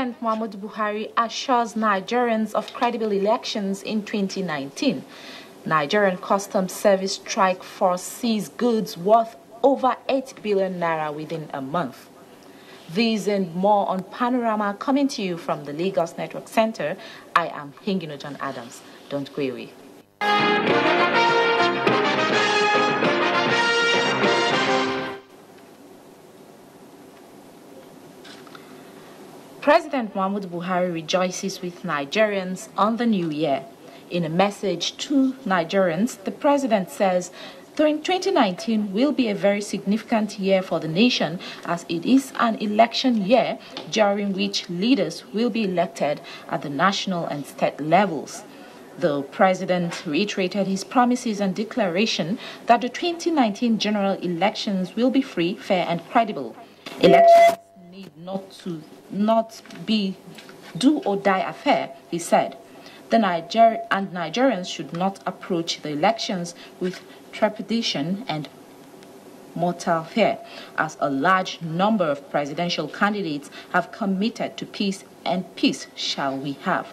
President Muhammadu Buhari assures Nigerians of credible elections in 2019. Nigerian Customs Service strike force seized goods worth over 8 billion naira within a month. These and more on Panorama coming to you from the Lagos Network Center. I am Hingino John Adams. Don't go away. President Muhammadu Buhari rejoices with Nigerians on the new year. In a message to Nigerians, the president says 2019 will be a very significant year for the nation, as it is an election year during which leaders will be elected at the national and state levels. The president reiterated his promises and declaration that the 2019 general elections will be free, fair and credible. Elections need not be do-or-die affair, he said. Nigerians should not approach the elections with trepidation and mortal fear, as a large number of presidential candidates have committed to peace, and peace shall we have.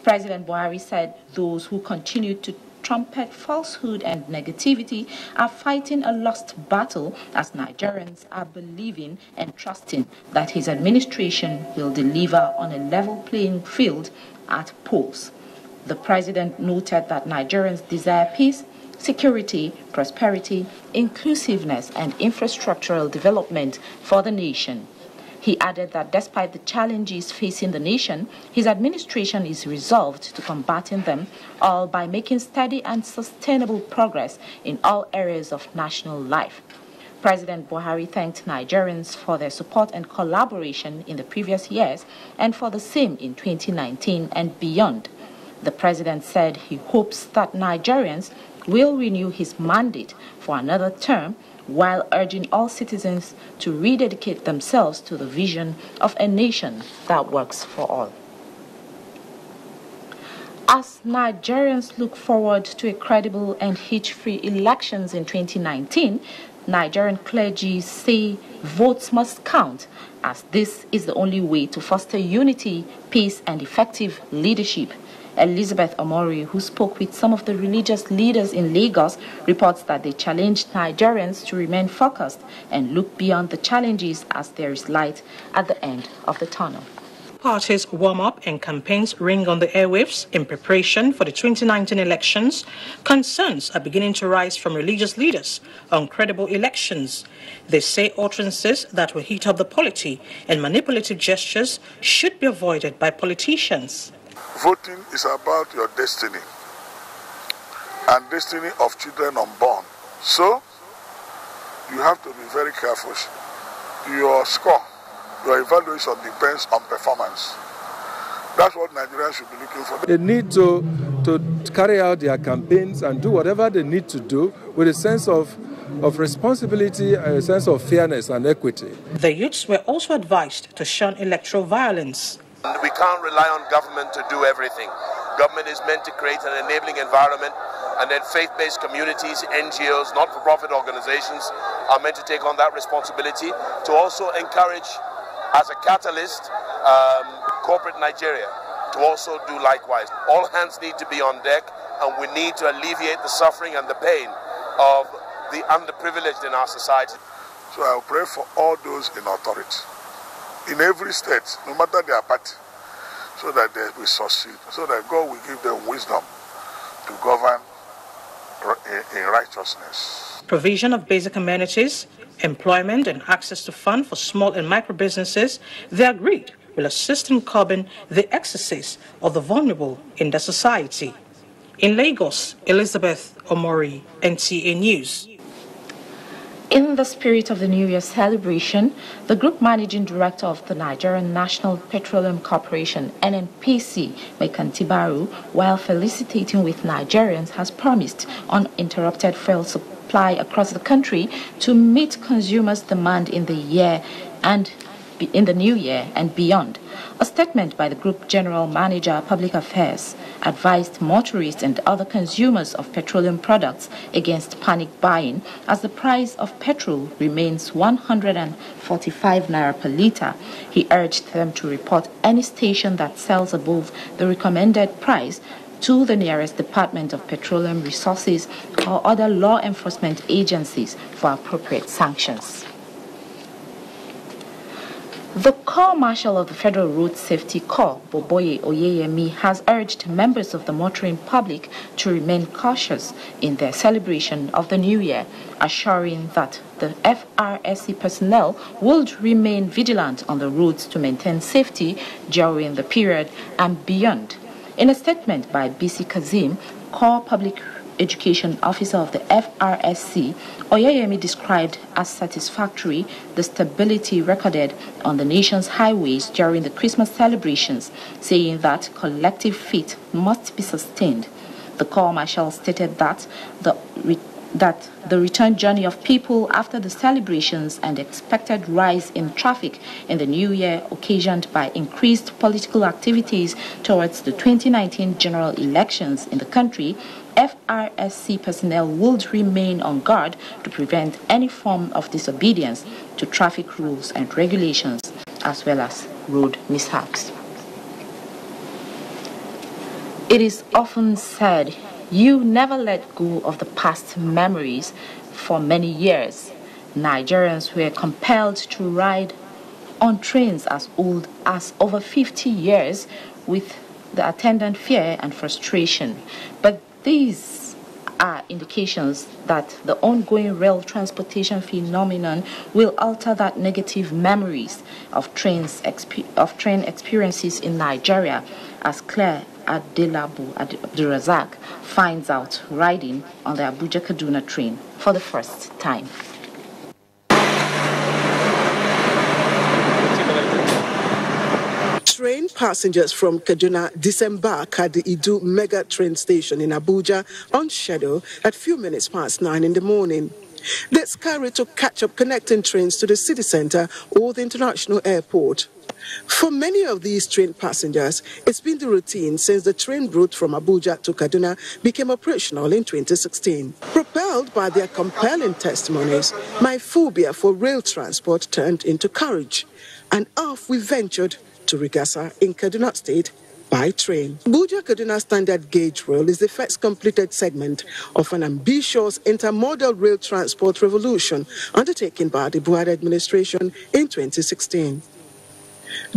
President Buhari said those who continue to trumpet falsehood and negativity are fighting a lost battle, as Nigerians are believing and trusting that his administration will deliver on a level playing field at polls. The president noted that Nigerians desire peace, security, prosperity, inclusiveness, and infrastructural development for the nation. He added that despite the challenges facing the nation, his administration is resolved to combating them, all by making steady and sustainable progress in all areas of national life. President Buhari thanked Nigerians for their support and collaboration in the previous years and for the same in 2019 and beyond. The president said he hopes that Nigerians will renew his mandate for another term, while urging all citizens to rededicate themselves to the vision of a nation that works for all. As Nigerians look forward to a credible and hitch-free elections in 2019, Nigerian clergy say votes must count, as this is the only way to foster unity, peace, and effective leadership. Elizabeth Omori, who spoke with some of the religious leaders in Lagos, reports that they challenged Nigerians to remain focused and look beyond the challenges, as there is light at the end of the tunnel. Parties warm up and campaigns ring on the airwaves in preparation for the 2019 elections. Concerns are beginning to rise from religious leaders on credible elections. They say utterances that will heat up the polity and manipulative gestures should be avoided by politicians. Voting is about your destiny and destiny of children unborn. So, you have to be very careful. Your score, your evaluation depends on performance. That's what Nigerians should be looking for. They need to carry out their campaigns and do whatever they need to do with a sense of responsibility and a sense of fairness and equity. The youths were also advised to shun electoral violence. We can't rely on government to do everything. Government is meant to create an enabling environment, and then faith-based communities, NGOs, not-for-profit organizations are meant to take on that responsibility to also encourage, as a catalyst, corporate Nigeria to also do likewise. All hands need to be on deck, and we need to alleviate the suffering and the pain of the underprivileged in our society. So I will pray for all those in authority, in every state, no matter their party, so that they will succeed, so that God will give them wisdom to govern in righteousness. Provision of basic amenities, employment and access to funds for small and micro businesses, they agreed, will assist in curbing the excesses of the vulnerable in the society. In Lagos, Elizabeth Omori, NTA News. In the spirit of the New Year celebration, the Group Managing Director of the Nigerian National Petroleum Corporation, NNPC, Mekanti Baru, while felicitating with Nigerians, has promised uninterrupted fuel supply across the country to meet consumers' demand in the new year and beyond. A statement by the Group General Manager, Public Affairs, advised motorists and other consumers of petroleum products against panic buying as the price of petrol remains 145 naira per litre. He urged them to report any station that sells above the recommended price to the nearest Department of Petroleum Resources or other law enforcement agencies for appropriate sanctions. The Corps Marshal of the Federal Road Safety Corps, Boboye Oyeyemi, has urged members of the motoring public to remain cautious in their celebration of the New Year, assuring that the FRSC personnel would remain vigilant on the roads to maintain safety during the period and beyond. In a statement by BC Kazim, Corps Public Education Officer of the FRSC, Oyeyemi described as satisfactory the stability recorded on the nation's highways during the Christmas celebrations, saying that collective faith must be sustained. The Corps Marshal stated that the return journey of people after the celebrations and expected rise in traffic in the new year occasioned by increased political activities towards the 2019 general elections in the country, FRSC personnel would remain on guard to prevent any form of disobedience to traffic rules and regulations, as well as road mishaps. It is often said, you never let go of the past memories. For many years, Nigerians were compelled to ride on trains as old as over 50 years with the attendant fear and frustration. But these are indications that the ongoing rail transportation phenomenon will alter that negative memories of train experiences in Nigeria, as Claire Adelabu Abdurazak finds out riding on the Abuja-Kaduna train for the first time. Train passengers from Kaduna disembark at the Idu Mega Train Station in Abuja on schedule at few minutes past 9 in the morning. They scurry to catch up connecting trains to the city centre or the international airport. For many of these train passengers, it's been the routine since the train route from Abuja to Kaduna became operational in 2016. Propelled by their compelling testimonies, my phobia for rail transport turned into courage, and off we ventured to Rigasa in Kaduna State by train. Abuja-Kaduna Standard Gauge Rail is the first completed segment of an ambitious intermodal rail transport revolution undertaken by the Buhari administration in 2016.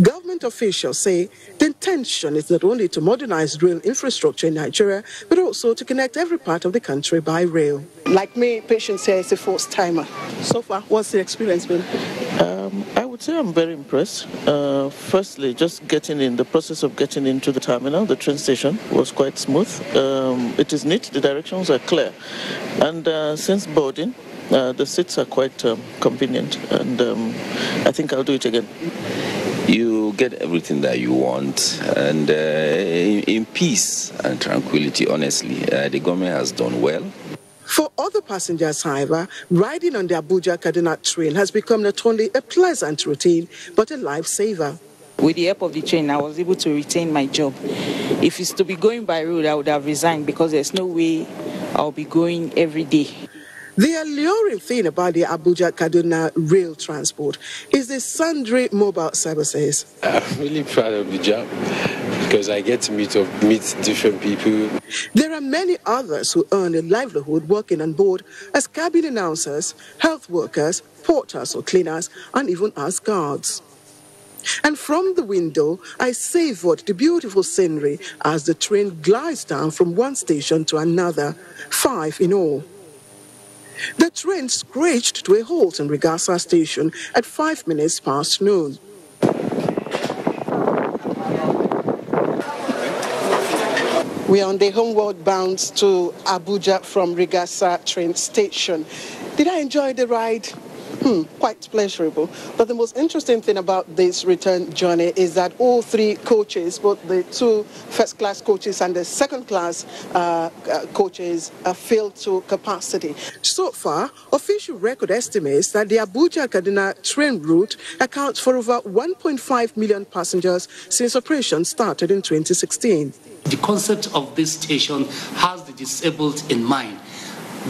Government officials say the intention is not only to modernize rail infrastructure in Nigeria, but also to connect every part of the country by rail. Like me, Patience here is a first timer. So far, what's the experience been? I would say I'm very impressed. Firstly, just the process of getting into the terminal, the train station, was quite smooth. It is neat, the directions are clear. And since boarding, the seats are quite convenient, and I think I'll do it again. You get everything that you want, and in peace and tranquility, honestly. The government has done well. For other passengers, however, riding on the Abuja-Kaduna train has become not only a pleasant routine, but a lifesaver. With the help of the train, I was able to retain my job. If it's to be going by road, I would have resigned because there's no way I'll be going every day. The alluring thing about the Abuja-Kaduna rail transport is the sundry mobile services. I'm really proud of the job because I get to meet different people. There are many others who earn a livelihood working on board as cabin announcers, health workers, porters or cleaners, and even as guards. And from the window, I savored the beautiful scenery as the train glides down from one station to another, 5 in all. The train screeched to a halt in Rigasa station at 5 minutes past noon. We are on the homeward bound to Abuja from Rigasa train station. Did I enjoy the ride? Quite pleasurable. But the most interesting thing about this return journey is that all three coaches, both the two first-class coaches and the second-class coaches, filled to capacity. So far, official record estimates that the Abuja-Kaduna train route accounts for over 1.5 million passengers since operation started in 2016. The concept of this station has the disabled in mind.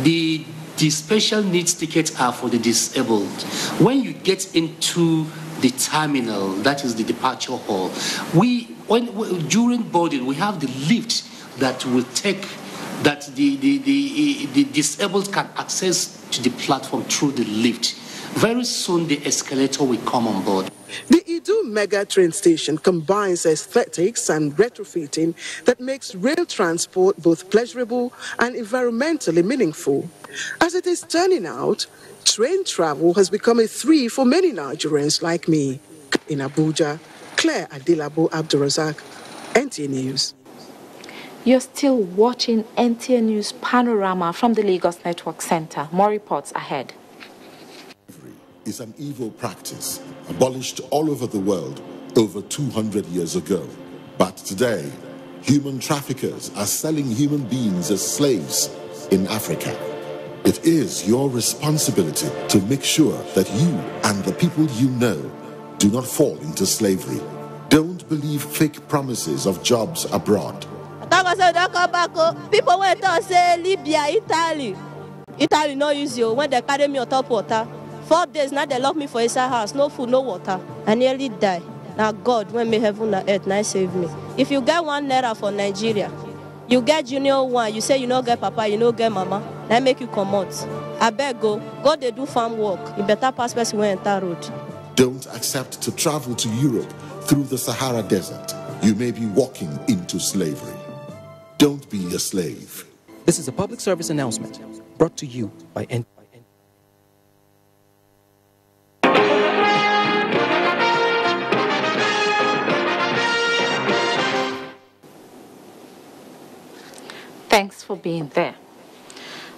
The special needs tickets are for the disabled. When you get into the terminal, that is the departure hall, during boarding, we have the lift that will take, that the disabled can access to the platform through the lift. Very soon, the escalator will come on board. The Idu Mega train station combines aesthetics and retrofitting that makes rail transport both pleasurable and environmentally meaningful. As it is turning out, train travel has become a thrill for many Nigerians like me. In Abuja, Claire Adilabo Abdurazak, NTA News. You're still watching NTA News Panorama from the Lagos Network Center. More reports ahead. Is an evil practice abolished all over the world over 200 years ago. But today, human traffickers are selling human beings as slaves in Africa. It is your responsibility to make sure that you and the people you know do not fall into slavery. Don't believe fake promises of jobs abroad. People went to say Libya, Italy. Italy no use you when they carry me on top water. 4 days now they lock me for inside house, no food, no water. I nearly die. Now God, when me heaven and earth, now save me. If you get 1 naira for Nigeria, you get junior one, you say you no get papa, you no get mama, that make you come out. I beg go they do farm work. You better pass person when enter road. Don't accept to travel to Europe through the Sahara Desert. You may be walking into slavery. Don't be a slave. This is a public service announcement brought to you by NTA. Thanks for being there.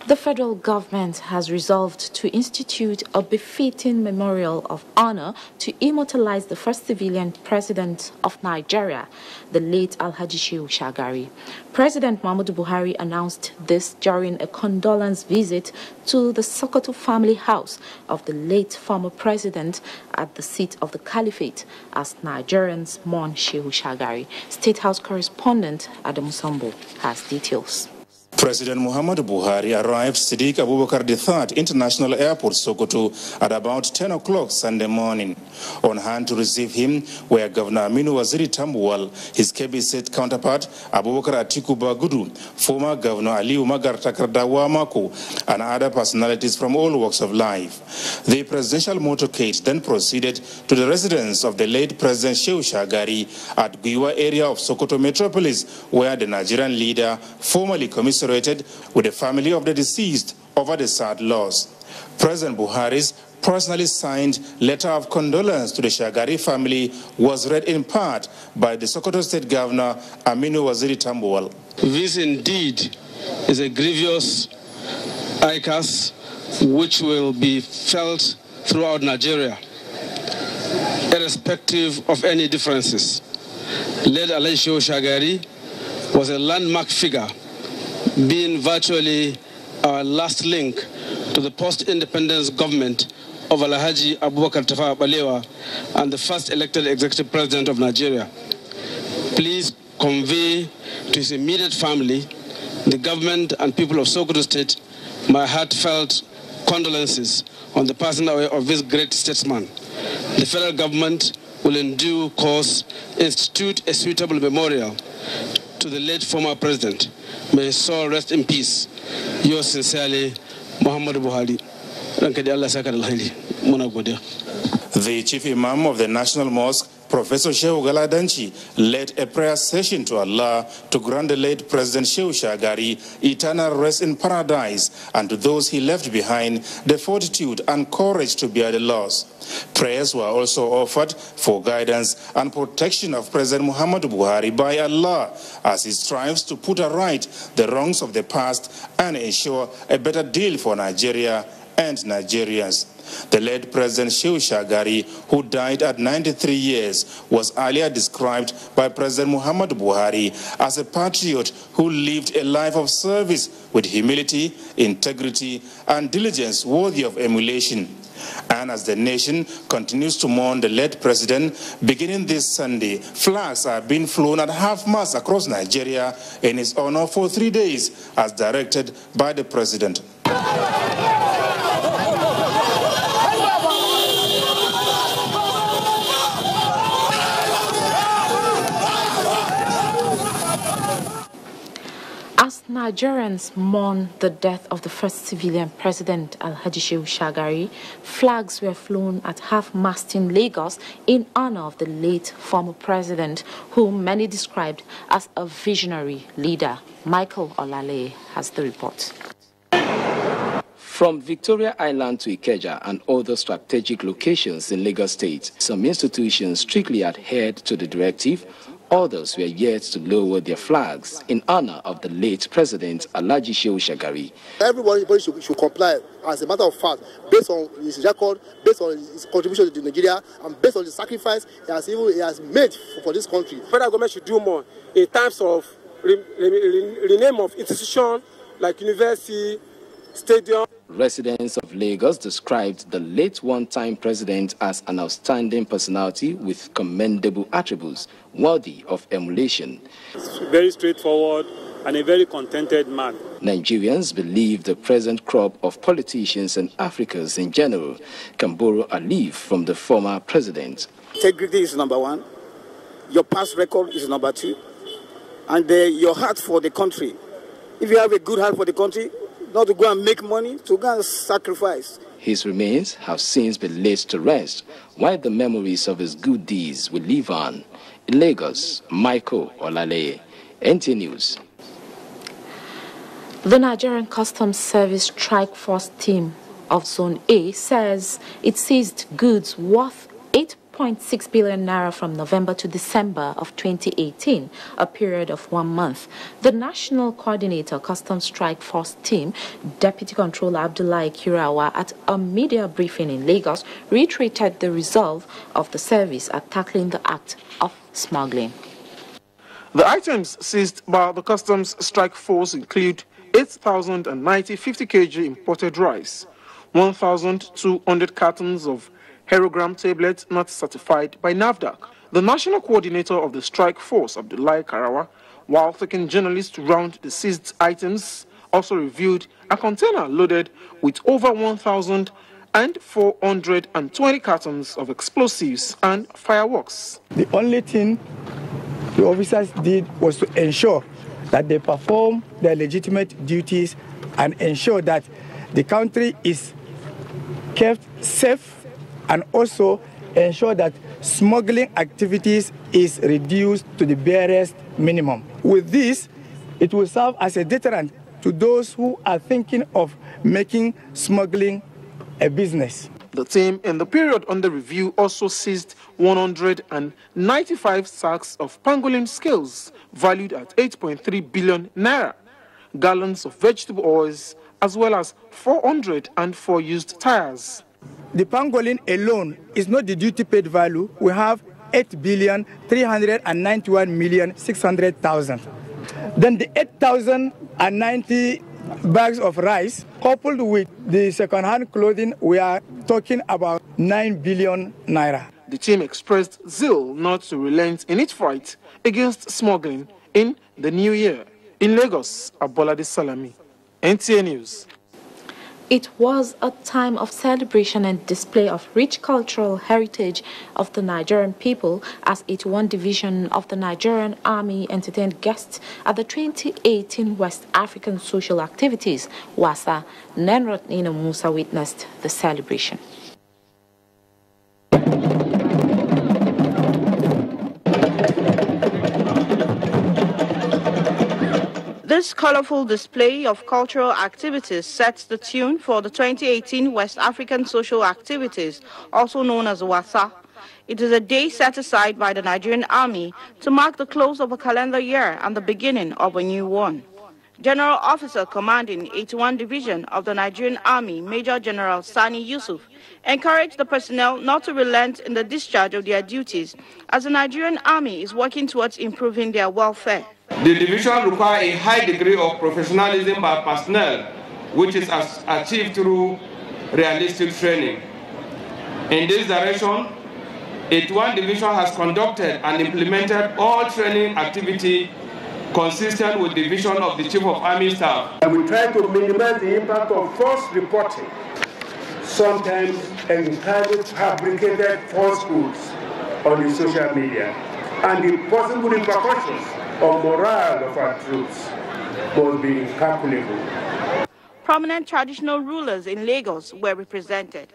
The federal government has resolved to institute a befitting memorial of honor to immortalize the first civilian president of Nigeria, the late Alhaji Shehu Shagari. President Muhammadu Buhari announced this during a condolence visit to the Sokoto family house of the late former president at the seat of the Caliphate as Nigerians mourn Shehu Shagari. State House correspondent Adam Sambo has details. President Muhammadu Buhari arrived Siddiq Abubakar III International Airport, Sokoto, at about 10 o'clock Sunday morning. On hand to receive him were Governor Aminu Waziri Tambuwal, his Kebbi State counterpart Abubakar Atiku Bagudu, former Governor Aliyu Magar Takardawa Mako, and other personalities from all walks of life. The presidential motorcade then proceeded to the residence of the late President Shehu Shagari at Guiwa area of Sokoto metropolis, where the Nigerian leader formally commiserated with the family of the deceased over the sad loss. President Buhari's personally signed letter of condolence to the Shagari family was read in part by the Sokoto State Governor Aminu Waziri Tambuwal. This indeed is a grievous icus which will be felt throughout Nigeria, irrespective of any differences. Late Alhaji Shehu Shagari was a landmark figure, being virtually our last link to the post-independence government of Alhaji Abubakar Tafawa Balewa and the first elected executive president of Nigeria. Please convey to his immediate family, the government and people of Sokoto State, my heartfelt condolences on the passing away of this great statesman. The federal government will in due course institute a suitable memorial to the late former president. May his soul rest in peace. Yours sincerely, Muhammadu Buhari. The chief imam of the National Mosque, Professor Shehu Galadanchi, led a prayer session to Allah to grant the late President Shehu Shagari eternal rest in paradise, and to those he left behind the fortitude and courage to bear the loss. Prayers were also offered for guidance and protection of President Muhammadu Buhari by Allah as he strives to put right the wrongs of the past and ensure a better deal for Nigeria and Nigerians. The late President Shehu Shagari, who died at 93 years, was earlier described by President Muhammadu Buhari as a patriot who lived a life of service with humility, integrity, and diligence worthy of emulation. And as the nation continues to mourn the late president, beginning this Sunday, flags are being flown at half-mast across Nigeria in his honor for 3 days, as directed by the president. As Nigerians mourn the death of the first civilian president, Alhaji Shehu Shagari, flags were flown at half-mast in Lagos in honor of the late former president, whom many described as a visionary leader. Michael Olale has the report. From Victoria Island to Ikeja and other strategic locations in Lagos State, some institutions strictly adhered to the directive. Others were yet to lower their flags in honor of the late president, Alhaji Shehu Shagari. Everybody should comply, as a matter of fact, based on his record, based on his contribution to Nigeria, and based on the sacrifice he has made for this country. Federal government should do more in terms of rename of institutions like university, stadium. Residents of Lagos described the late one-time president as an outstanding personality with commendable attributes worthy of emulation. He's very straightforward and a very contented man. Nigerians believe the present crop of politicians and Africans in general can borrow a leaf from the former president. Integrity is number one, your past record is number two, and your heart for the country. If you have a good heart for the country, not to go and make money, to go and sacrifice. His remains have since been laid to rest, while the memories of his good deeds will live on. In Lagos, Michael Olale, NT News. The Nigerian Customs Service Strike Force team of Zone A says it seized goods worth 8.6 billion naira from November to December of 2018, a period of 1 month. The National Coordinator Customs Strike Force Team, Deputy Controller Abdullahi Kirawa, at a media briefing in Lagos, reiterated the resolve of the service at tackling the act of smuggling. The items seized by the Customs Strike Force include 8,090 50 kg imported rice, 1,200 cartons of Herogram tablets not certified by NAFDAC. The national coordinator of the strike force, Abdullahi Karawa, while taking journalists around the seized items, also reviewed a container loaded with over 1,420 cartons of explosives and fireworks. The only thing the officers did was to ensure that they perform their legitimate duties and ensure that the country is kept safe, and also ensure that smuggling activities is reduced to the barest minimum. With this, it will serve as a deterrent to those who are thinking of making smuggling a business. The team in the period under review also seized 195 sacks of pangolin scales valued at 8.3 billion naira, gallons of vegetable oils, as well as 404 used tires. The pangolin alone is not the duty paid value. We have 8,391,600,000. Then the 8,090 bags of rice, coupled with the second-hand clothing, we are talking about 9 billion naira. The team expressed zeal not to relent in its fight against smuggling in the new year. In Lagos, Abolade Salami, NTA News. It was a time of celebration and display of rich cultural heritage of the Nigerian people as 81 Division of the Nigerian Army entertained guests at the 2018 West African Social Activities, WASA. Nenrod Nina Musa witnessed the celebration. This colorful display of cultural activities sets the tune for the 2018 West African Social Activities, also known as WASA. It is a day set aside by the Nigerian Army to mark the close of a calendar year and the beginning of a new one. General Officer Commanding 81 Division of the Nigerian Army, Major General Sani Yusuf, encouraged the personnel not to relent in the discharge of their duties, as the Nigerian Army is working towards improving their welfare. The division requires a high degree of professionalism by personnel, which is achieved through realistic training. In this direction, 81 Division has conducted and implemented all training activity consistent with the vision of the Chief of Army Staff. And we try to minimize the impact of false reporting, sometimes encourage fabricated falsehoods on the social media, and the possible repercussions on morale of our troops must be incalculable. Prominent traditional rulers in Lagos were represented.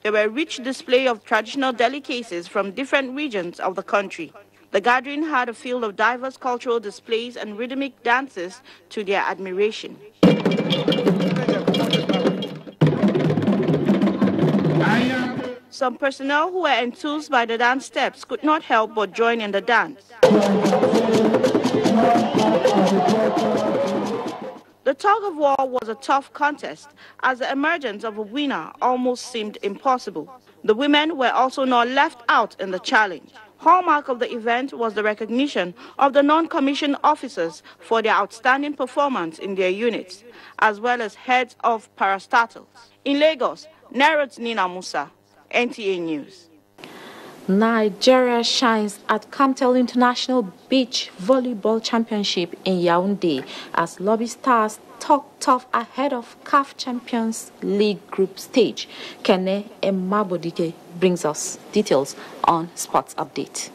There were a rich display of traditional delicacies from different regions of the country. The gathering had a field of diverse cultural displays and rhythmic dances to their admiration. Some personnel who were enthused by the dance steps could not help but join in the dance. The tug-of-war was a tough contest, as the emergence of a winner almost seemed impossible. The women were also not left out in the challenge. Hallmark of the event was the recognition of the non-commissioned officers for their outstanding performance in their units, as well as heads of parastatals. In Lagos, Narod Nina Musa, NTA News. Nigeria shines at Camtel International Beach Volleyball Championship in Yaoundé as Lobby Stars talk tough ahead of CAF Champions League group stage. Kene Emabodike brings us details on Sports Update.